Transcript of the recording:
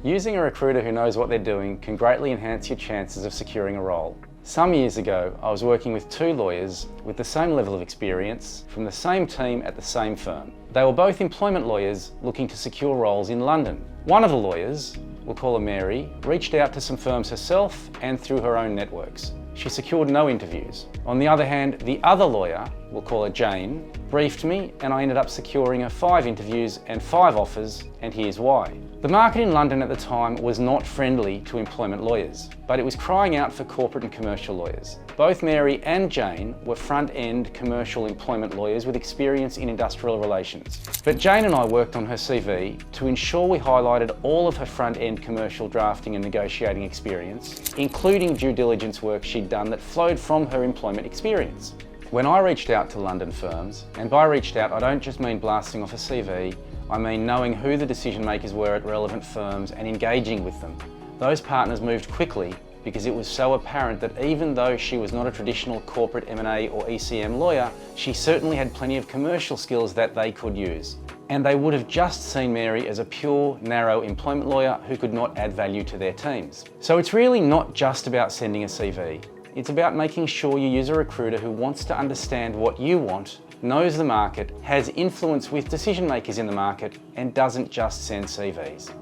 Using a recruiter who knows what they're doing can greatly enhance your chances of securing a role. Some years ago, I was working with two lawyers with the same level of experience from the same team at the same firm. They were both employment lawyers looking to secure roles in London. One of the lawyers, we'll call her Mary, reached out to some firms herself and through her own networks. She secured no interviews. On the other hand, the other lawyer, we'll call her Jane, briefed me and I ended up securing her 5 interviews and 5 offers, and here's why. The market in London at the time was not friendly to employment lawyers, but it was crying out for corporate and commercial lawyers. Both Mary and Jane were front-end commercial employment lawyers with experience in industrial relations. But Jane and I worked on her CV to ensure we highlighted all of her front-end commercial drafting and negotiating experience, including due diligence work she'd done that flowed from her employment experience. When I reached out to London firms, and by reached out I don't just mean blasting off a CV, I mean knowing who the decision makers were at relevant firms and engaging with them. Those partners moved quickly because it was so apparent that even though she was not a traditional corporate M&A or ECM lawyer, she certainly had plenty of commercial skills that they could use. And they would have just seen Mary as a pure, narrow employment lawyer who could not add value to their teams. So it's really not just about sending a CV. It's about making sure you use a recruiter who wants to understand what you want, knows the market, has influence with decision makers in the market, and doesn't just send CVs.